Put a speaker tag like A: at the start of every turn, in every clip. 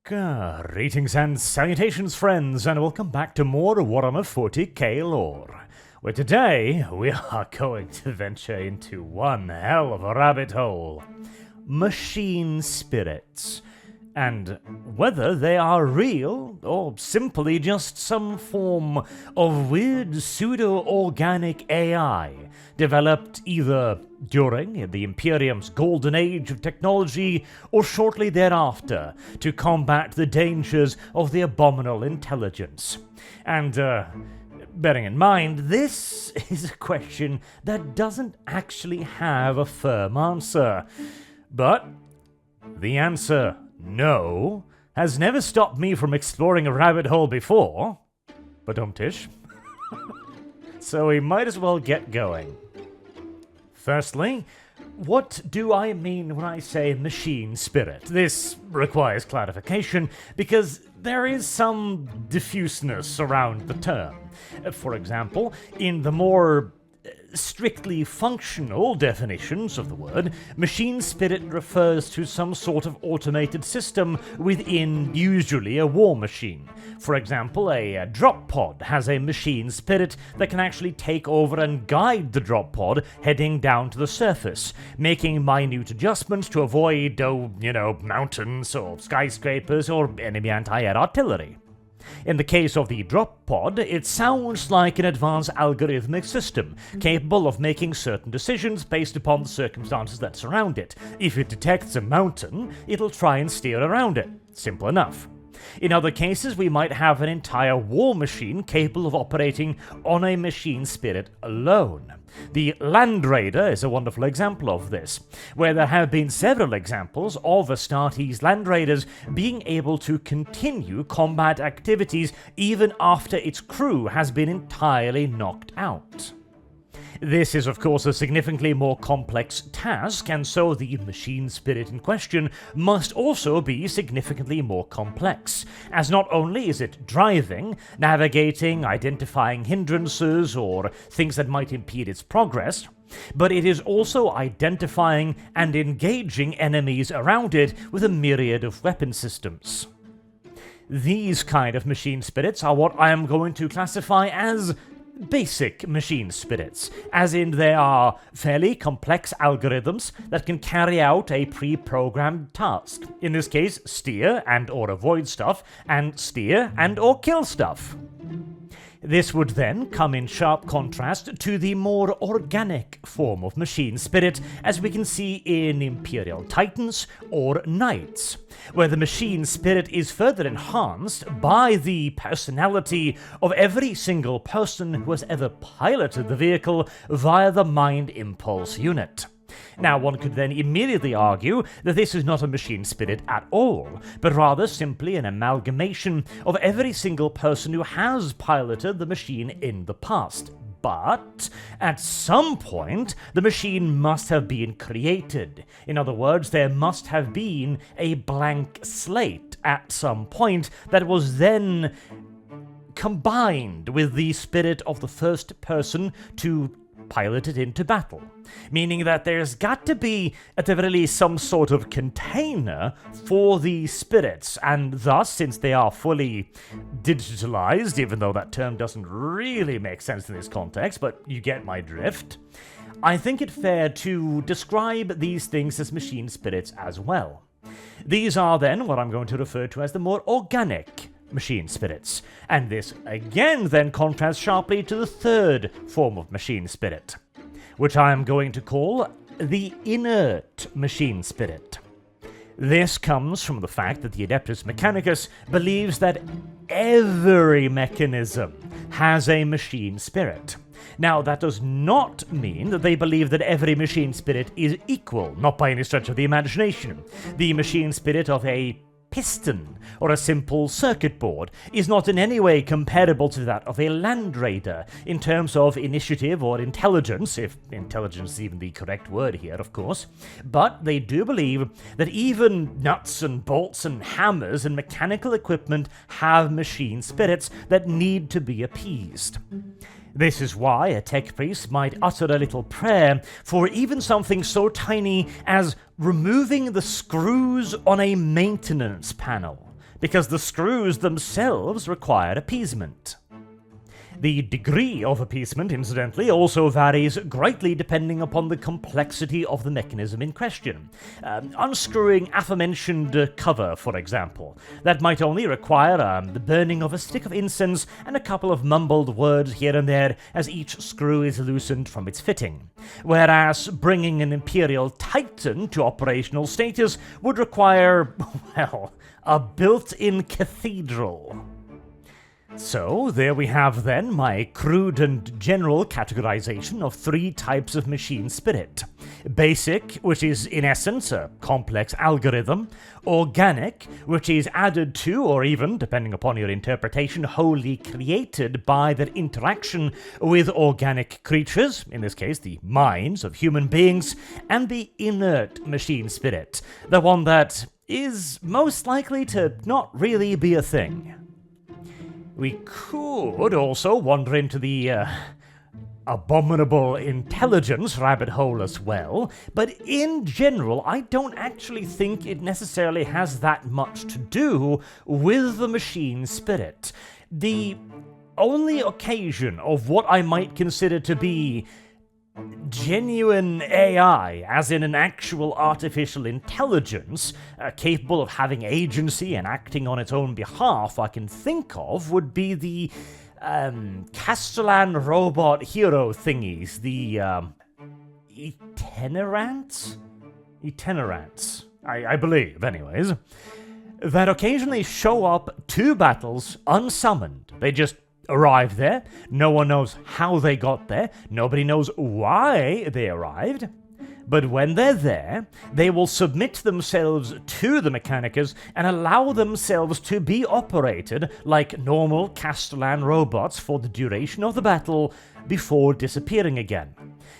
A: Greetings and salutations, friends, and welcome back to more Warhammer 40k lore, where today we are going to venture into one hell of a rabbit hole. Machine spirits, and whether they are real or simply just some form of weird pseudo-organic AI developed either during the Imperium's golden age of technology or shortly thereafter to combat the dangers of the abominable intelligence. And, bearing in mind, this is a question that doesn't actually have a firm answer. But the answer, no, has never stopped me from exploring a rabbit hole before. Badum-tish. So we might as well get going. Firstly, what do I mean when I say machine spirit? This requires clarification because there is some diffuseness around the term. For example, in the more strictly functional definitions of the word, machine spirit refers to some sort of automated system within usually a war machine. For example, a drop pod has a machine spirit that can actually take over and guide the drop pod heading down to the surface, making minute adjustments to avoid, mountains or skyscrapers or enemy anti-air artillery. In the case of the drop pod, it sounds like an advanced algorithmic system, capable of making certain decisions based upon the circumstances that surround it. If it detects a mountain, it'll try and steer around it. Simple enough. In other cases, we might have an entire war machine capable of operating on a machine spirit alone. The Land Raider is a wonderful example of this, where there have been several examples of Astartes Land Raiders being able to continue combat activities even after its crew has been entirely knocked out. This is, of course, a significantly more complex task, and so the machine spirit in question must also be significantly more complex, as not only is it driving, navigating, identifying hindrances or things that might impede its progress, but it is also identifying and engaging enemies around it with a myriad of weapon systems. These kind of machine spirits are what I am going to classify as basic machine spirits, as in they are fairly complex algorithms that can carry out a pre-programmed task. In this case, steer and or avoid stuff, and steer and or kill stuff. This would then come in sharp contrast to the more organic form of machine spirit, as we can see in Imperial Titans or Knights, where the machine spirit is further enhanced by the personality of every single person who has ever piloted the vehicle via the Mind Impulse unit. Now, one could then immediately argue that this is not a machine spirit at all, but rather simply an amalgamation of every single person who has piloted the machine in the past. But at some point, the machine must have been created. In other words, there must have been a blank slate at some point that was then combined with the spirit of the first person to pilot it into battle, meaning that there's got to be, at the very least, some sort of container for these spirits, and thus, since they are fully digitalized, even though that term doesn't really make sense in this context, but you get my drift, I think it fair to describe these things as machine spirits as well. These are then what I'm going to refer to as the more organic machine spirits, and this again then contrasts sharply to the third form of machine spirit, which I am going to call the inert machine spirit. This comes from the fact that the adeptus mechanicus believes that every mechanism has a machine spirit. Now, that does not mean that they believe that every machine spirit is equal, not by any stretch of the imagination. The machine spirit of a piston or a simple circuit board is not in any way comparable to that of a Land Raider in terms of initiative or intelligence, if intelligence is even the correct word here, of course, but they do believe that even nuts and bolts and hammers and mechanical equipment have machine spirits that need to be appeased. This is why a tech priest might utter a little prayer for even something so tiny as removing the screws on a maintenance panel because the screws themselves require appeasement. The degree of appeasement, incidentally, also varies greatly depending upon the complexity of the mechanism in question. Unscrewing aforementioned cover, for example, that might only require the burning of a stick of incense and a couple of mumbled words here and there as each screw is loosened from its fitting. Whereas bringing an Imperial Titan to operational status would require, well, a built-in cathedral. So, there we have then my crude and general categorization of 3 types of machine spirit. Basic, which is in essence a complex algorithm. Organic, which is added to, or even, depending upon your interpretation, wholly created by their interaction with organic creatures, in this case the minds of human beings. And the inert machine spirit, the one that is most likely to not really be a thing. We could also wander into the abominable intelligence rabbit hole as well, but in general, I don't actually think it necessarily has that much to do with the machine spirit. The only occasion of what I might consider to be genuine AI, as in an actual artificial intelligence, capable of having agency and acting on its own behalf, I can think of would be the Castellan robot hero thingies, the itinerants? Itinerants, I believe, anyways, that occasionally show up to battles unsummoned. They just arrive there, no one knows how they got there, nobody knows why they arrived, but when they're there, they will submit themselves to the mechanicus and allow themselves to be operated like normal Castellan robots for the duration of the battle before disappearing again.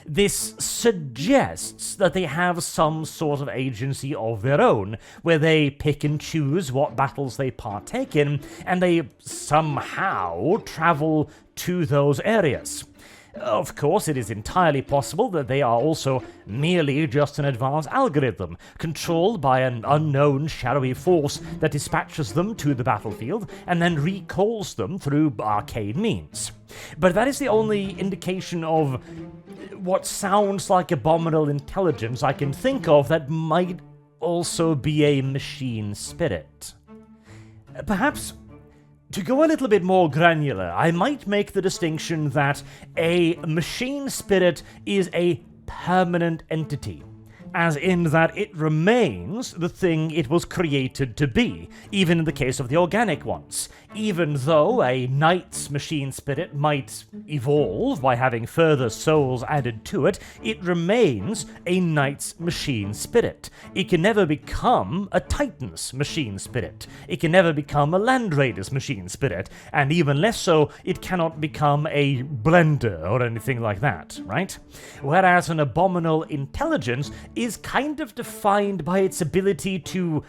A: This suggests that they have some sort of agency of their own, where they pick and choose what battles they partake in, and they somehow travel to those areas. Of course, it is entirely possible that they are also merely just an advanced algorithm, controlled by an unknown shadowy force that dispatches them to the battlefield and then recalls them through arcane means. But that is the only indication of what sounds like abominable intelligence I can think of that might also be a machine spirit. Perhaps, to go a little bit more granular, I might make the distinction that a machine spirit is a permanent entity, as in that it remains the thing it was created to be, even in the case of the organic ones. Even though a knight's machine spirit might evolve by having further souls added to it, it remains a knight's machine spirit. It can never become a titan's machine spirit. It can never become a land raider's machine spirit, and even less so, it cannot become a blender or anything like that, right? Whereas an abominable intelligence is kind of defined by its ability to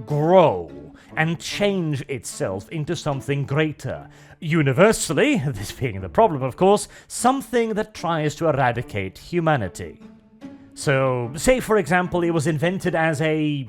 A: grow and change itself into something greater. Universally, this being the problem of course, something that tries to eradicate humanity. So, say for example it was invented as a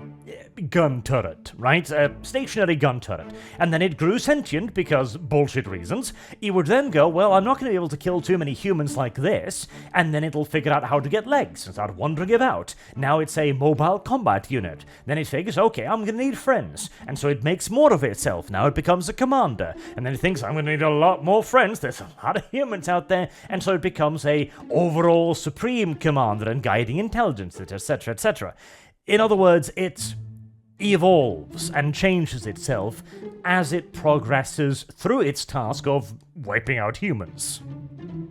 A: gun turret, right? A stationary gun turret. And then it grew sentient because bullshit reasons. It would then go, well, I'm not going to be able to kill too many humans like this, and then it'll figure out how to get legs and start wandering about. Now it's a mobile combat unit. Then it figures, okay, I'm going to need friends. And so it makes more of itself. Now it becomes a commander. And then it thinks, I'm going to need a lot more friends. There's a lot of humans out there. And so it becomes a overall supreme commander and guiding intelligence, etc., etc. In other words, it evolves and changes itself as it progresses through its task of wiping out humans.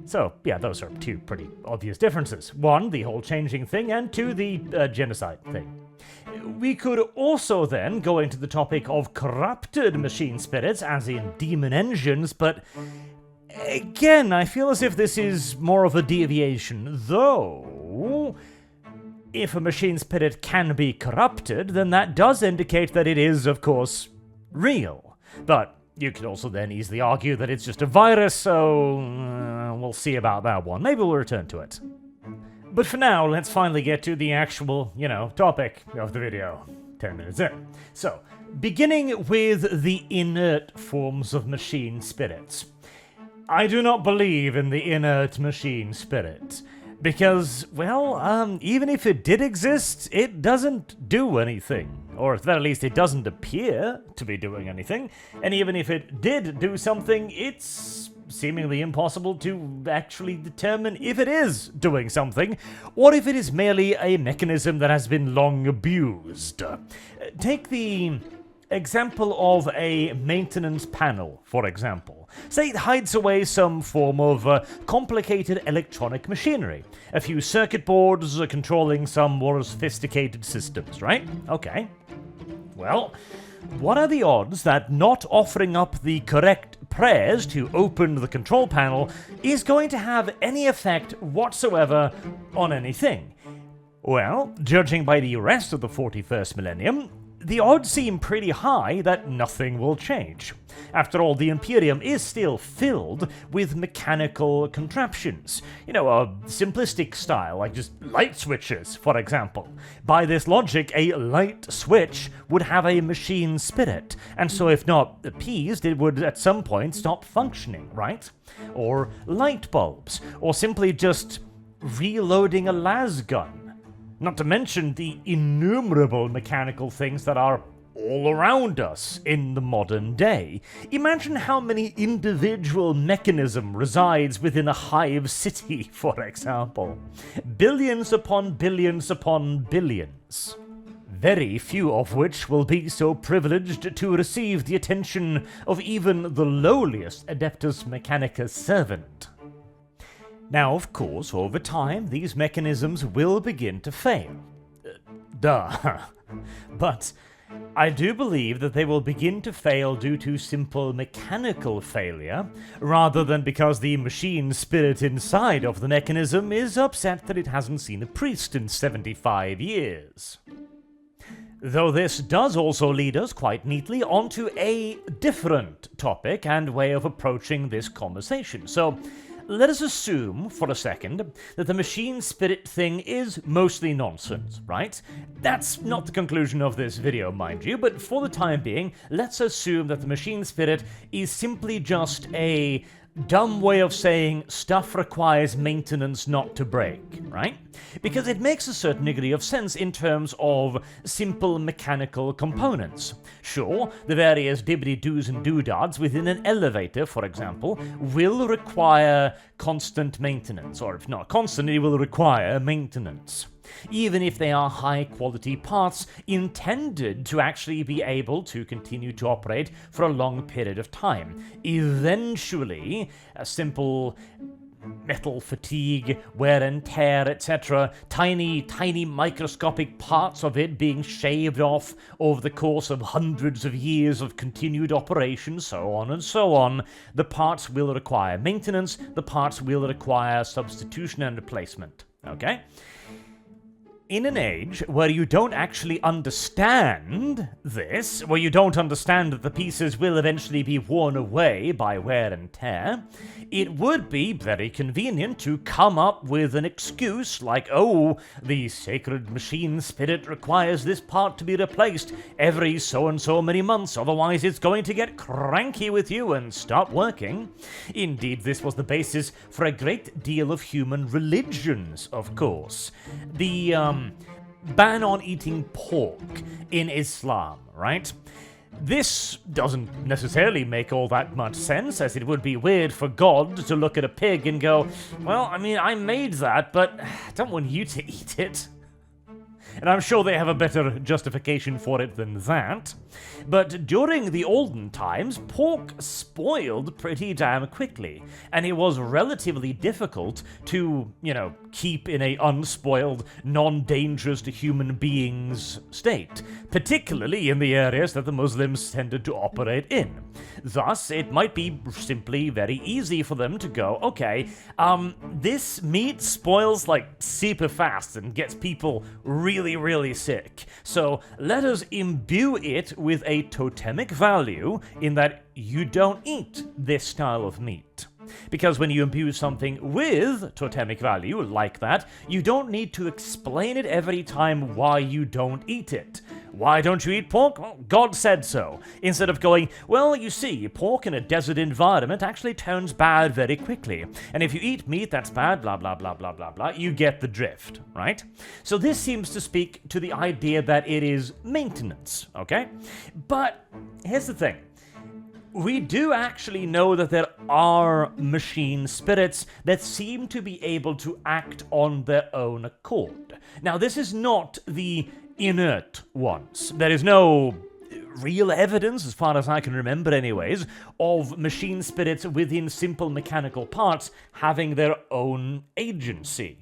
A: So, yeah, those are two pretty obvious differences. One, the whole changing thing, and two, the genocide thing. We could also then go into the topic of corrupted machine spirits, as in demon engines, but again, I feel as if this is more of a deviation, though if a machine spirit can be corrupted, then that does indicate that it is, of course, real. But you could also then easily argue that it's just a virus, so we'll see about that one. Maybe we'll return to it. But for now, let's finally get to the actual, topic of the video. 10 minutes in. So, Beginning with the inert forms of machine spirits. I do not believe in the inert machine spirit. Because, well, even if it did exist, it doesn't do anything. Or at the very least, it doesn't appear to be doing anything. And even if it did do something, it's seemingly impossible to actually determine if it is doing something, or if it is merely a mechanism that has been long abused. Take the example of a maintenance panel, for example. Say it hides away some form of complicated electronic machinery. A few circuit boards controlling some more sophisticated systems, right? Okay. Well, what are the odds that not offering up the correct prayers to open the control panel is going to have any effect whatsoever on anything? Well, judging by the rest of the 41st millennium, the odds seem pretty high that nothing will change. After all, the Imperium is still filled with mechanical contraptions. You know, a simplistic style, like just light switches, for example. By this logic, a light switch would have a machine spirit, and so if not appeased, it would at some point stop functioning, right? Or light bulbs, or simply just reloading a las gun. Not to mention the innumerable mechanical things that are all around us in the modern day. Imagine how many individual mechanism resides within a hive city, for example. Billions upon billions upon billions. Very few of which will be so privileged to receive the attention of even the lowliest adeptus mechanicus servant. Now, of course, over time, these mechanisms will begin to fail. But I do believe that they will begin to fail due to simple mechanical failure, rather than because the machine spirit inside of the mechanism is upset that it hasn't seen a priest in 75 years. Though this does also lead us quite neatly onto a different topic and way of approaching this conversation. So, let us assume, for a second, that the machine spirit thing is mostly nonsense, right? That's not the conclusion of this video, mind you, but for the time being, let's assume that the machine spirit is simply just a dumb way of saying stuff requires maintenance not to break, right? Because it makes a certain degree of sense in terms of simple mechanical components. Sure, the various dibbity-doos and doodads within an elevator, for example, will require constant maintenance, or if not constant, it will require maintenance. Even if they are high-quality parts intended to actually be able to continue to operate for a long period of time. Eventually, a simple metal fatigue, wear and tear, etc., tiny microscopic parts of it being shaved off over the course of hundreds of years of continued operation, so on and so on. The parts will require maintenance, the parts will require substitution and replacement, okay? In an age where you don't actually understand this, where you don't understand that the pieces will eventually be worn away by wear and tear, it would be very convenient to come up with an excuse like, oh, the sacred machine spirit requires this part to be replaced every so-and-so many months, otherwise it's going to get cranky with you and stop working. Indeed, this was the basis for a great deal of human religions, of course. The ban on eating pork in Islam, right? This doesn't necessarily make all that much sense, as it would be weird for God to look at a pig and go, well, I mean, I made that, but I don't want you to eat it. And I'm sure they have a better justification for it than that. But during the olden times, pork spoiled pretty damn quickly, and it was relatively difficult to, keep in a unspoiled, non-dangerous to human beings state, particularly in the areas that the Muslims tended to operate in. Thus, it might be simply very easy for them to go, okay, this meat spoils like super fast and gets people really, really sick. So let us imbue it with a totemic value in that you don't eat this style of meat. Because when you imbue something with totemic value like that, you don't need to explain it every time why you don't eat it. why don't you eat pork? Well, God said so. Instead of going, well, you see, pork in a desert environment actually turns bad very quickly. And if you eat meat, that's bad, blah, blah, blah, blah, blah, blah. You get the drift, right? So this seems to speak to the idea that it is maintenance, okay? But here's the thing. We do actually know that there are machine spirits that seem to be able to act on their own accord. Now, this is not the inert ones. There is no real evidence, as far as I can remember anyways, of machine spirits within simple mechanical parts having their own agency.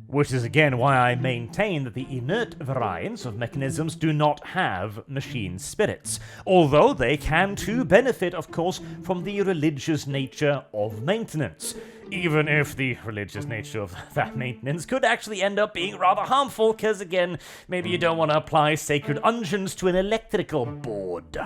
A: Which is again why I maintain that the inert variants of mechanisms do not have machine spirits, although they can too benefit, of course, from the religious nature of maintenance. Even if the religious nature of that maintenance could actually end up being rather harmful, because again, maybe you don't want to apply sacred unguents to an electrical board.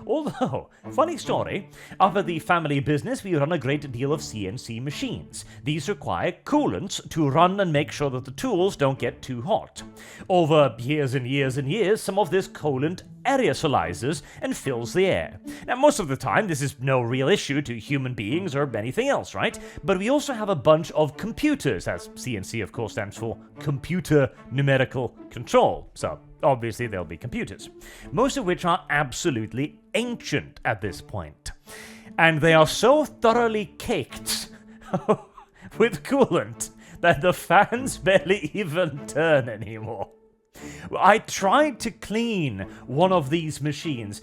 A: Although, funny story, up at the family business we run a great deal of CNC machines. These require coolants to run and make sure that the tools don't get too hot. Over years and years and years, some of this coolant aerosolizes and fills the air. Now, most of the time, this is no real issue to human beings or anything else, right? But we also have a bunch of computers, as CNC, of course, stands for Computer Numerical Control. So, obviously, there'll be computers. Most of which are absolutely ancient at this point. And they are so thoroughly caked with coolant that the fans barely even turn anymore. I tried to clean one of these machines.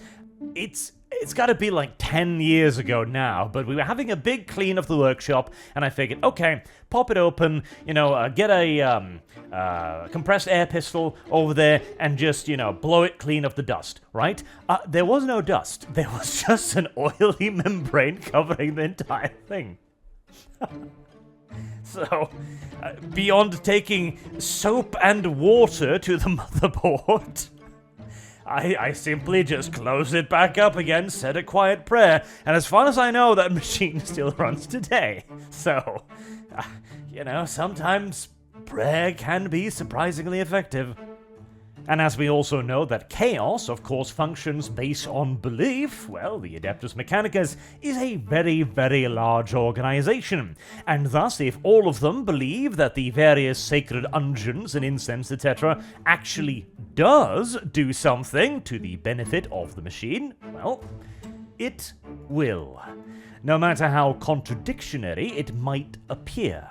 A: It's got to be like 10 years ago now, but we were having a big clean of the workshop, and I figured, okay, pop it open, get a compressed air pistol over there, and just, blow it clean of the dust, right? There was no dust. There was just an oily membrane covering the entire thing. So, beyond taking soap and water to the motherboard, I simply just closed it back up again, said a quiet prayer, and as far as I know, that machine still runs today. So, sometimes prayer can be surprisingly effective. And as we also know that chaos, of course, functions based on belief, well, the Adeptus Mechanicus is a very, very large organization. And thus, if all of them believe that the various sacred unguents and incense, etc., actually does do something to the benefit of the machine, well, it will. No matter how contradictory it might appear.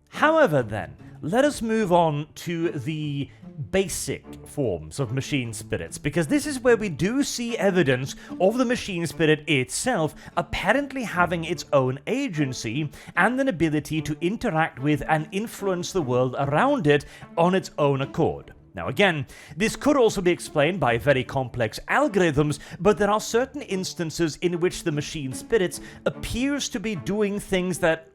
A: However, then, let us move on to the basic forms of machine spirits, because this is where we do see evidence of the machine spirit itself apparently having its own agency and an ability to interact with and influence the world around it on its own accord. Now again, this could also be explained by very complex algorithms, but there are certain instances in which the machine spirits appears to be doing things that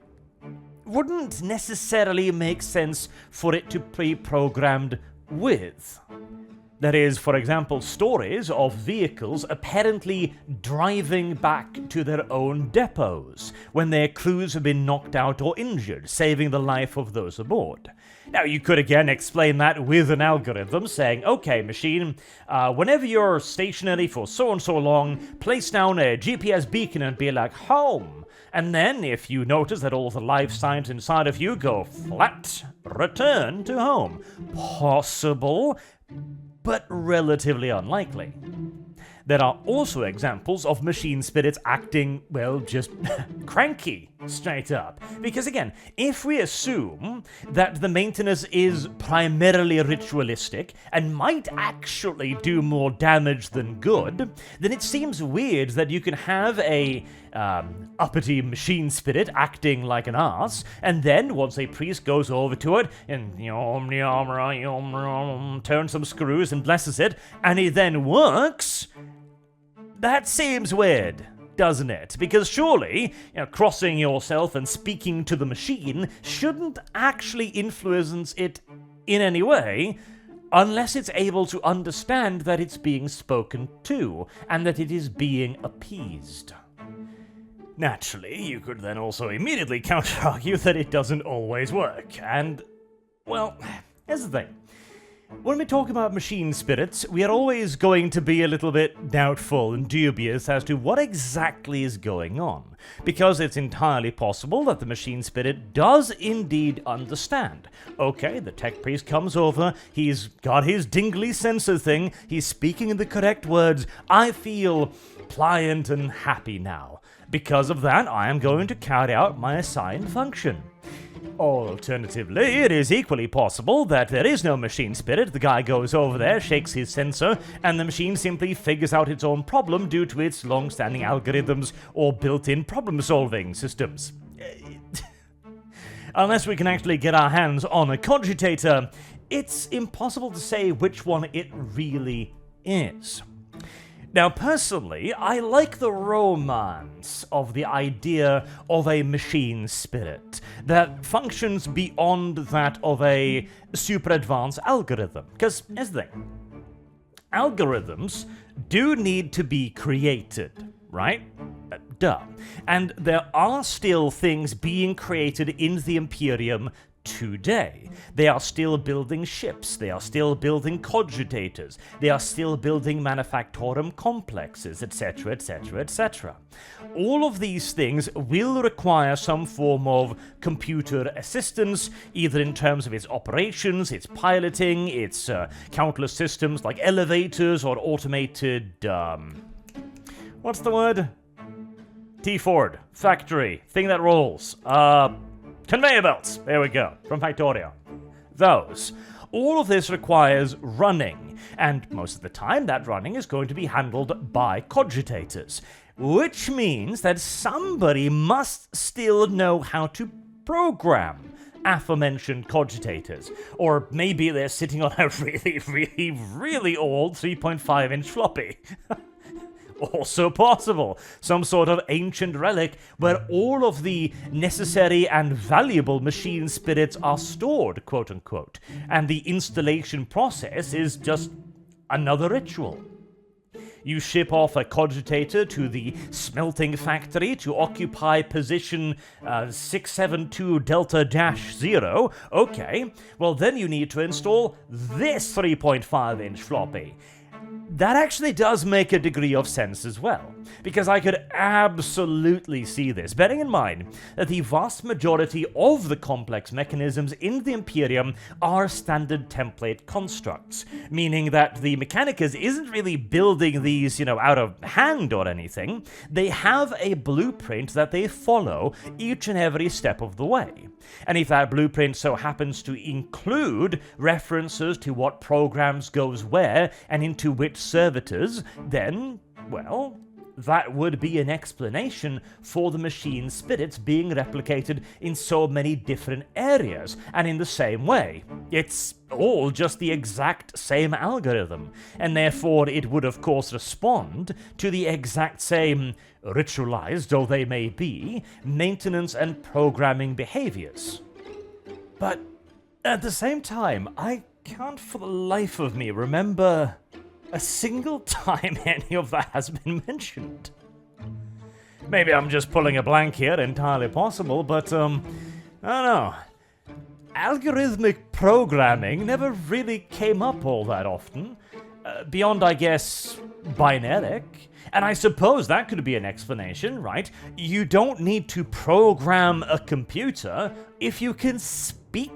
A: wouldn't necessarily make sense for it to be programmed with. That is, for example, stories of vehicles apparently driving back to their own depots when their crews have been knocked out or injured, saving the life of those aboard. Now, you could again explain that with an algorithm saying, okay, machine, whenever you're stationary for so and so long, place down a GPS beacon and be like, home. And then, if you notice that all the life signs inside of you go flat, return to home. Possible, but relatively unlikely. There are also examples of machine spirits acting, well, just cranky, straight up. Because again, if we assume that the maintenance is primarily ritualistic and might actually do more damage than good, then it seems weird that you can have a uppity machine spirit acting like an ass, and then once a priest goes over to it and turns some screws and blesses it, and it then works. That seems weird, doesn't it? Because surely, crossing yourself and speaking to the machine shouldn't actually influence it in any way, unless it's able to understand that it's being spoken to, and that it is being appeased. Naturally, you could then also immediately counter-argue that it doesn't always work, and, well, here's the thing. When we talk about machine spirits, we are always going to be a little bit doubtful and dubious as to what exactly is going on, because it's entirely possible that the machine spirit does indeed understand. Okay, the tech priest comes over, he's got his dingly sensor thing, he's speaking in the correct words, I feel pliant and happy now. Because of that, I am going to carry out my assigned function. Alternatively, it is equally possible that there is no machine spirit, the guy goes over there, shakes his sensor, and the machine simply figures out its own problem due to its long-standing algorithms or built-in problem-solving systems. Unless we can actually get our hands on a cogitator, it's impossible to say which one it really is. Now, personally, I like the romance of the idea of a machine spirit that functions beyond that of a super advanced algorithm. Because here's the thing. Algorithms do need to be created, right? Duh. And there are still things being created in the Imperium today. They are still building ships, they are still building cogitators, they are still building manufactorum complexes, etc., etc., etc. All of these things will require some form of computer assistance, either in terms of its operations, its piloting, its countless systems like elevators or automated, what's the word? T-Ford, factory, thing that rolls, conveyor belts, there we go, from Factorio. Those. All of this requires running, and most of the time that running is going to be handled by cogitators, which means that somebody must still know how to program aforementioned cogitators. Or maybe they're sitting on a really old 3.5-inch floppy. Also possible. Some sort of ancient relic where all of the necessary and valuable machine spirits are stored, quote unquote, and the installation process is just another ritual. You ship off a cogitator to the smelting factory to occupy position 672 Delta-0. Okay, well then you need to install this 3.5-inch floppy. That actually does make a degree of sense as well, because I could absolutely see this, bearing in mind that the vast majority of the complex mechanisms in the Imperium are standard template constructs, meaning that the mechanicus isn't really building these, out of hand or anything. They have a blueprint that they follow each and every step of the way. And if that blueprint so happens to include references to what programs goes where and into which servitors, then, well, that would be an explanation for the machine spirits being replicated in so many different areas, and in the same way. It's all just the exact same algorithm, and therefore it would of course respond to the exact same, ritualized though they may be, maintenance and programming behaviors. But at the same time, I can't for the life of me remember a single time any of that has been mentioned. Maybe I'm just pulling a blank here, entirely possible, but I don't know. Algorithmic programming never really came up all that often, beyond, I guess, binaric. And I suppose that could be an explanation, right? You don't need to program a computer if you can speak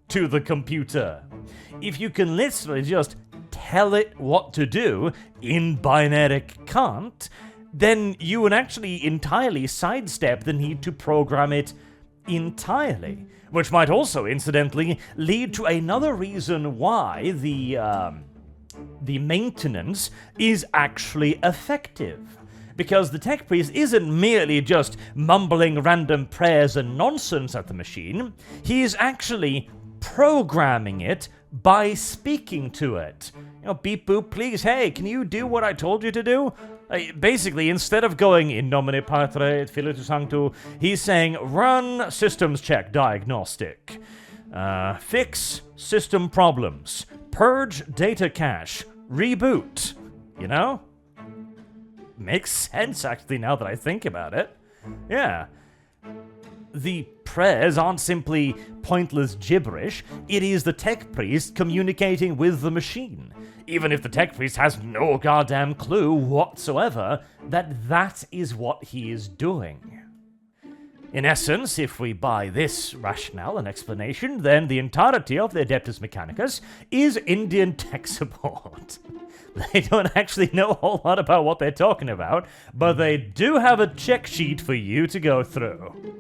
A: to the computer. If you can literally just tell it what to do in binaric can't, then you would actually entirely sidestep the need to program it entirely. Which might also, incidentally, lead to another reason why the maintenance is actually effective. Because the tech priest isn't merely just mumbling random prayers and nonsense at the machine, he is actually programming it by speaking to it. Beep boop, please, hey, can you do what I told you to do? Basically, instead of going in nomine Patre et Filii Sancto, he's saying run systems check diagnostic, fix system problems, purge data cache, reboot. Makes sense actually now that I think about it. Yeah. the prayers aren't simply pointless gibberish, it is the tech priest communicating with the machine. Even if the tech priest has no goddamn clue whatsoever that is what he is doing. In essence, if we buy this rationale and explanation, then the entirety of the adeptus mechanicus is Indian tech support. They don't actually know a whole lot about what they're talking about, but they do have a check sheet for you to go through.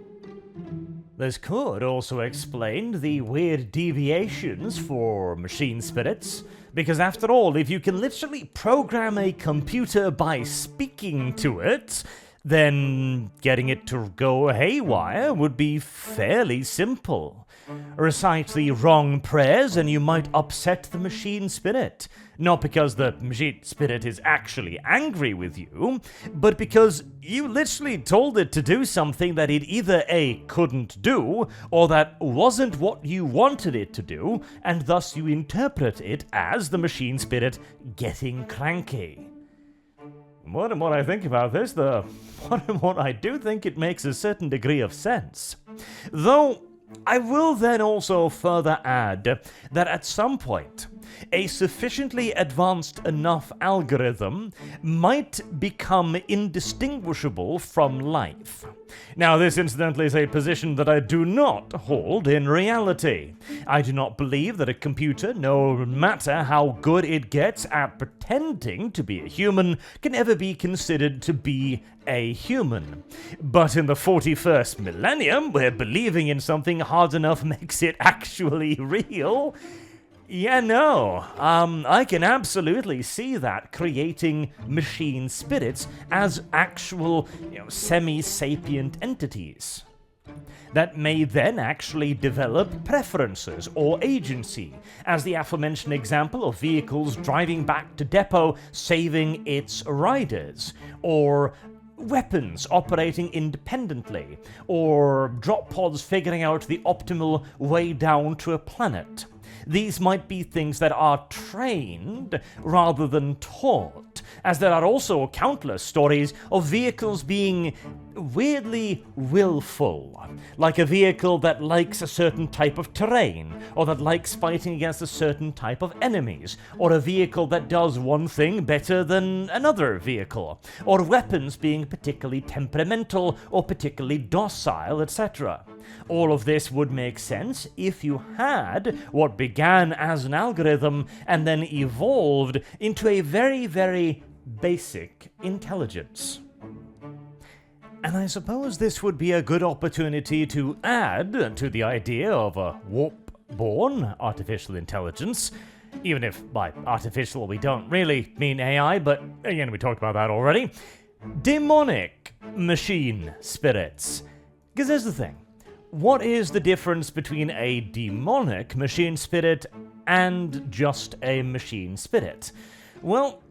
A: This could also explain the weird deviations for machine spirits, because after all, if you can literally program a computer by speaking to it, then getting it to go haywire would be fairly simple. Recite the wrong prayers and you might upset the machine spirit. Not because the machine spirit is actually angry with you, but because you literally told it to do something that it either A, couldn't do, or that wasn't what you wanted it to do, and thus you interpret it as the machine spirit getting cranky. More and more I think about this, the more and more I do think it makes a certain degree of sense. Though, I will then also further add that at some point, a sufficiently advanced enough algorithm might become indistinguishable from life. Now, this incidentally is a position that I do not hold in reality. I do not believe that a computer, no matter how good it gets at pretending to be a human, can ever be considered to be a human. But in the 41st millennium, where believing in something hard enough makes it actually real, yeah, no, I can absolutely see that creating machine spirits as actual, semi-sapient entities that may then actually develop preferences or agency, as the aforementioned example of vehicles driving back to depot saving its riders, or weapons operating independently, or drop pods figuring out the optimal way down to a planet. These might be things that are trained rather than taught, as there are also countless stories of vehicles being weirdly willful, like a vehicle that likes a certain type of terrain, or that likes fighting against a certain type of enemies, or a vehicle that does one thing better than another vehicle, or weapons being particularly temperamental or particularly docile, etc. All of this would make sense if you had what began as an algorithm and then evolved into a very, very basic intelligence. And I suppose this would be a good opportunity to add to the idea of a warp-born artificial intelligence, even if by artificial we don't really mean AI, but again, we talked about that already. Demonic machine spirits. Because here's the thing. What is the difference between a demonic machine spirit and just a machine spirit? Well,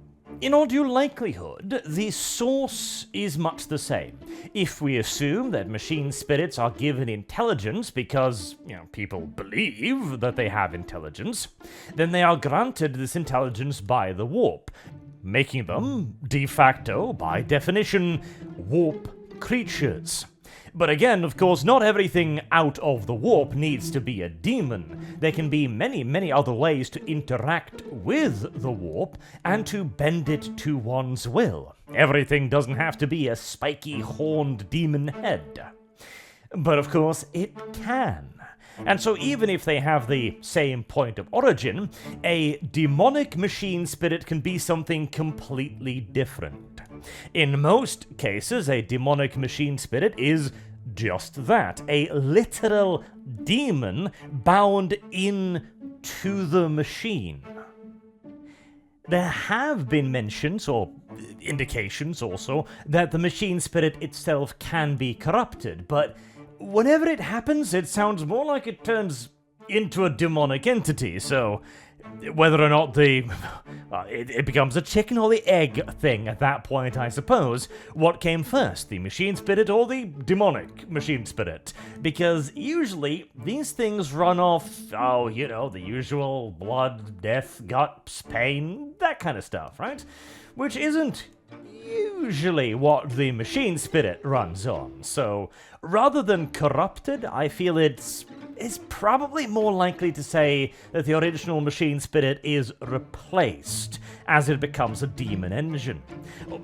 A: in all due likelihood, the source is much the same. If we assume that machine spirits are given intelligence because, people believe that they have intelligence, then they are granted this intelligence by the warp, making them, de facto, by definition, warp creatures. But again, of course, not everything out of the warp needs to be a demon. There can be many, many other ways to interact with the warp and to bend it to one's will. Everything doesn't have to be a spiky, horned demon head. But of course, it can. And so even if they have the same point of origin, a demonic machine spirit can be something completely different. In most cases, a demonic machine spirit is just that, a literal demon bound into the machine. There have been mentions, or indications also, that the machine spirit itself can be corrupted, but whenever it happens, it sounds more like it turns into a demonic entity, so whether or not it becomes a chicken or the egg thing at that point, I suppose. What came first, the machine spirit or the demonic machine spirit? Because usually these things run off, the usual blood, death, guts, pain, that kind of stuff, right? Which isn't usually what the machine spirit runs on. So rather than corrupted, I feel it's probably more likely to say that the original machine spirit is replaced as it becomes a demon engine.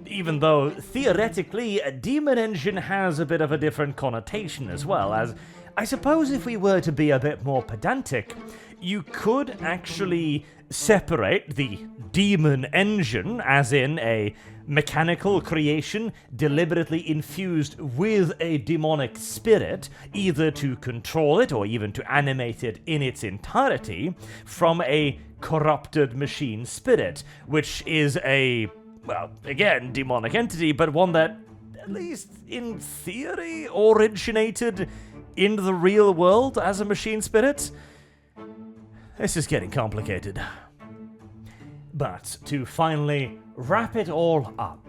A: Even though, theoretically, a demon engine has a bit of a different connotation as well, as I suppose if we were to be a bit more pedantic, you could actually separate the demon engine, as in a mechanical creation deliberately infused with a demonic spirit, either to control it or even to animate it in its entirety, from a corrupted machine spirit, which is a, well, again, demonic entity, but one that, at least in theory, originated in the real world as a machine spirit. This is getting complicated. But to finally wrap it all up,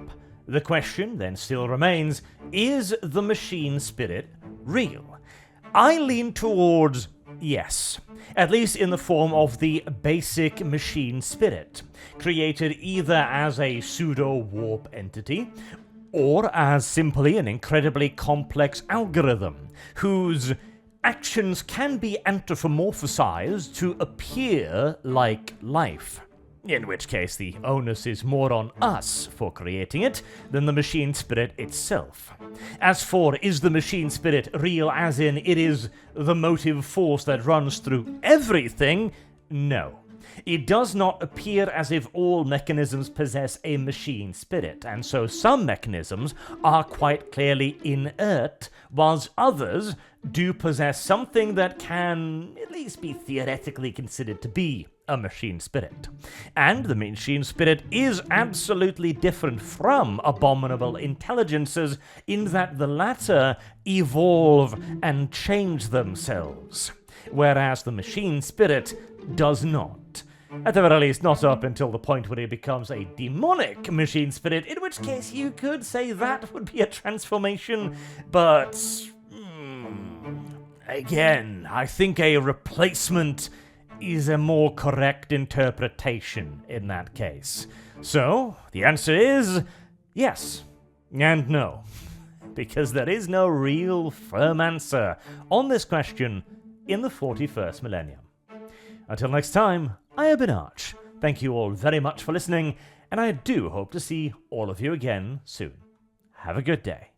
A: the question then still remains, is the machine spirit real? I lean towards yes, at least in the form of the basic machine spirit, created either as a pseudo-warp entity, or as simply an incredibly complex algorithm, whose actions can be anthropomorphized to appear like life. In which case the onus is more on us for creating it than the machine spirit itself. As for is the machine spirit real as in it is the motive force that runs through everything? No. It does not appear as if all mechanisms possess a machine spirit, and so some mechanisms are quite clearly inert, whilst others do possess something that can at least be theoretically considered to be a machine spirit. And the machine spirit is absolutely different from abominable intelligences in that the latter evolve and change themselves, whereas the machine spirit does not. At the very least, not up until the point where it becomes a demonic machine spirit, in which case you could say that would be a transformation, but again, I think a replacement is a more correct interpretation in that case. So, the answer is yes and no, because there is no real firm answer on this question in the 41st millennium. Until next time, I have been Arch. Thank you all very much for listening, and I do hope to see all of you again soon. Have a good day.